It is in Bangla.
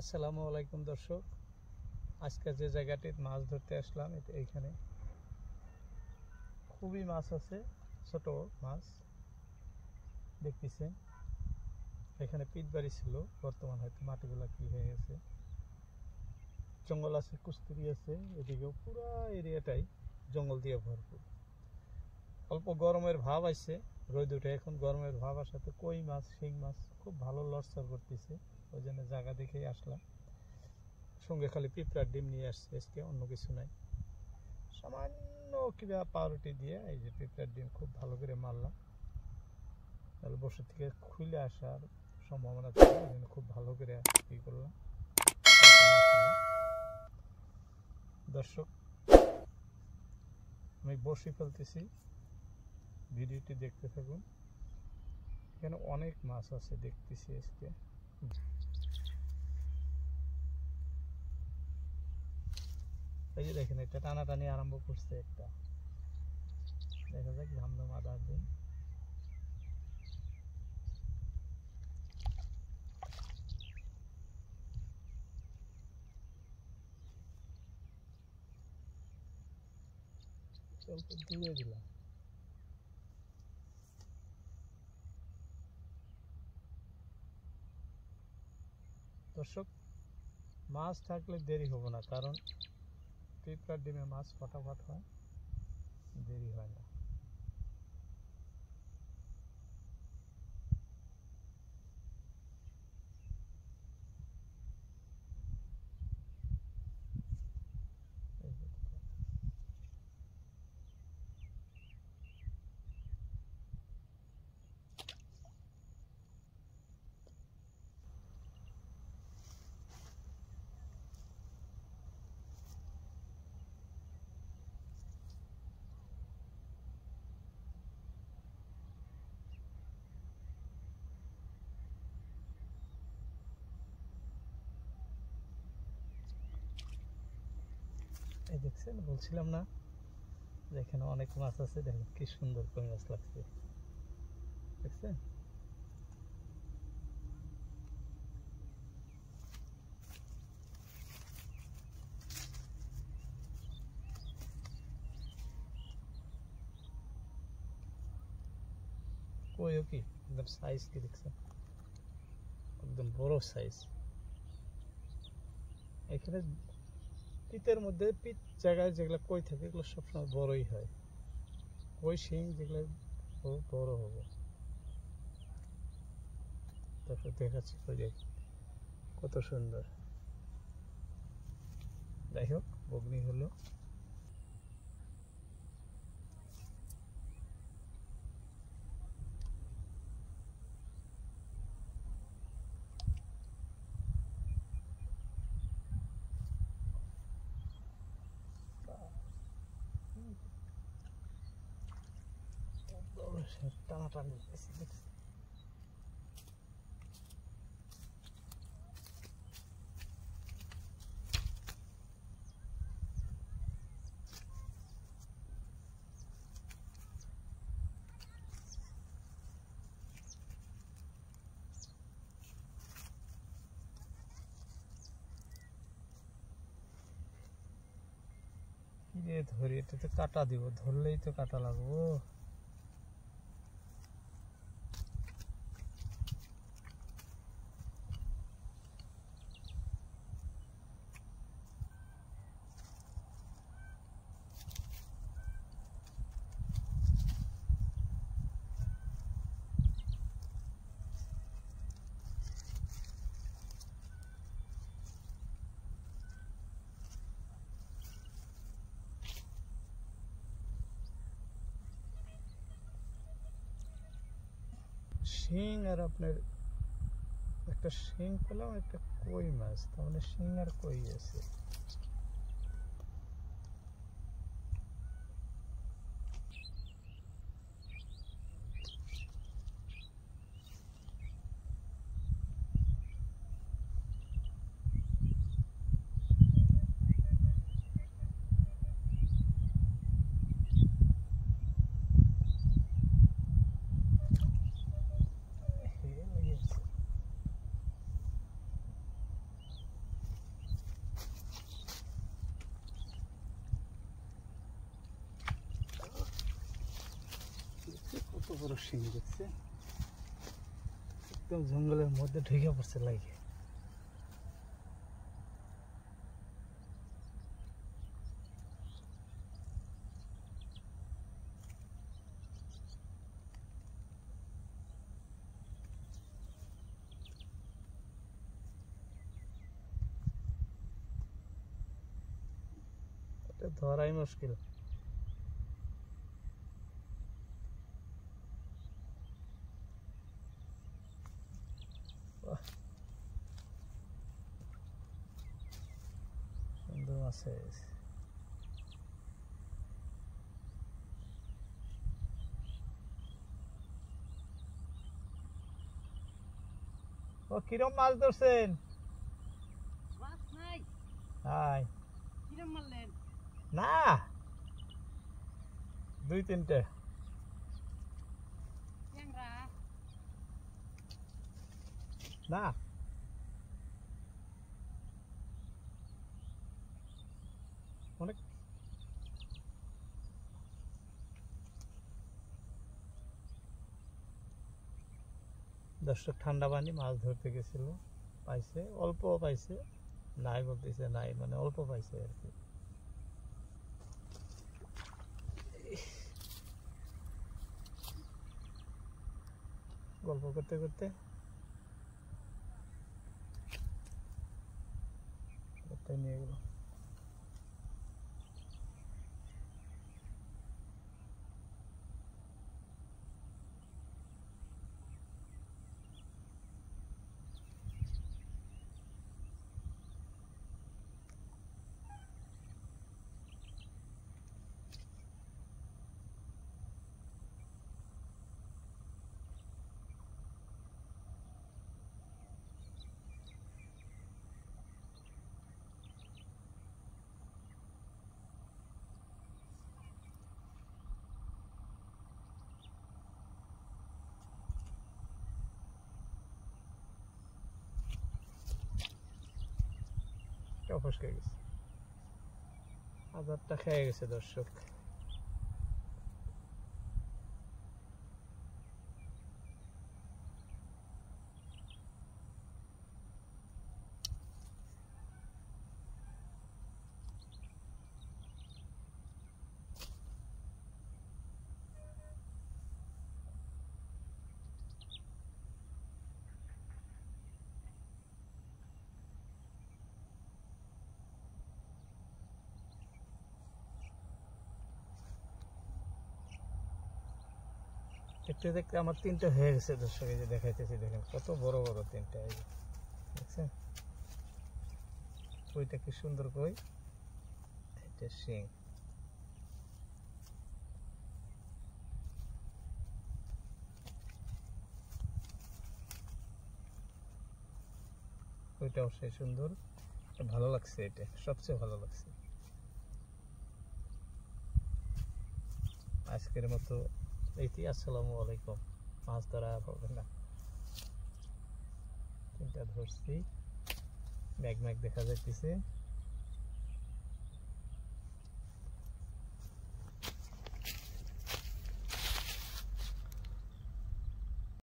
আসসালামু আলাইকুম দর্শক, আজকে যে জায়গাটি মাছ ধরতে আসলাম এইখানে খুবই মাছ আছে, ছোট মাছ দেখতেছেন। এখানে পিটবাড়ি ছিল, বর্তমান হয়তো মাটিগুলা কি হয়ে গেছে। জঙ্গল আছে, কুস্তুরি আছে, এদিকেও পুরো এরিয়াটাই জঙ্গল দিয়ে ভরপুর। অল্প গরমের ভাব আসছে, রোদ উঠে এখন গরমের ভাব আসাতে কই মাছ, শিং মাছ খুব ভালো লড়চড় করতেছে। ওই জন্য জায়গা দেখেই আসলাম। সঙ্গে খালি পিঁপড়ার ডিম নিয়ে আসছে আজকে, অন্য কিছু নাই। সামান্য কিবা পাউরুটি দিয়ে এই যে পিঁপড়ার ডিম খুব ভালো করে মারলাম, তাহলে বসে থেকে খুলে আসার সম্ভাবনা ছিল, এই জন্য খুব ভালো করে ই করলাম। দর্শক, আমি বসে ফেলতেছি, ভিডিওটি দেখতে থাকুন। এখানে অনেক মাছ আছে দেখতেছি আজকে। এই যে দেখেন, এটা টানাটানি আরম্ভ করছে একটা, দেখা যাক ধামধাম আদার দিন। অল্প দূরে দিলাম। দর্শক, মাছ থাকলে দেরি হবে না, কারণ পিঁপড়ার ডিমে মাছ ফটাফট হয়, দেরি হয় না। এই দেখছেন, বলছিলাম না যে এখানে অনেক মাছ আছে। দেখেন কি সুন্দর কই মাছ লাগছে, দেখছেন? কইও কি একদম সাইজ কি দেখছেন, একদম বড় সাইজ। এখানে পিতের মধ্যে, পিত জায়গায় যেগুলো কই থাকে এগুলো সবসময় বড়ই হয়। কই শিং যেগুলো বড় হবে। তারপর দেখাচ্ছি কই কত সুন্দর। যাই হোক, বগ্নি হলো। টানাটানি ধরি, এটাতে কাটা দিব, ধরলেই তো কাটা লাগবো। শিং আর আপনার একটা শিং পেলাম, একটা কই মাছ, তার মানে শিং আর কই আছে। বড় শিং দেখছে, একদম জঙ্গলের মধ্যে ঢুকে পড়ছে লাগে। ধরাই মুশকিল। সুন্দর মাছ হয়ে গেছে। ও কিরম মাছ ধরছেন? হাই না, 2-3টে না, অনেক। দর্শক ঠান্ডা পানি মাছ ধরতে গেছিল, পাইছে, অল্প পাইছে, নাই বলতেছে নাই, মানে অল্প পাইছে আর কি। গল্প করতে করতে নিয়ে গেল। ফসকে গেছে, আদারটা খেয়ে গেছে দর্শক। দেখতে দেখতে আমার 3টে হয়ে গেছে দর্শক, এই যে দেখাইতেছি, দেখেন কত বড় বড় 3টে, এই যে দেখছেন, কইটা কি সুন্দর কই, এটা শিং। কইটাও সেই সুন্দর, ভালো লাগছে, এটা সবচেয়ে ভালো লাগছে। আজকের মতো এইটি, আসসালামু আলাইকুম। মাছ ধরা হবে না, 3টা ধরছি, ম্যাগ ম্যাগ দেখা যাইতেছে।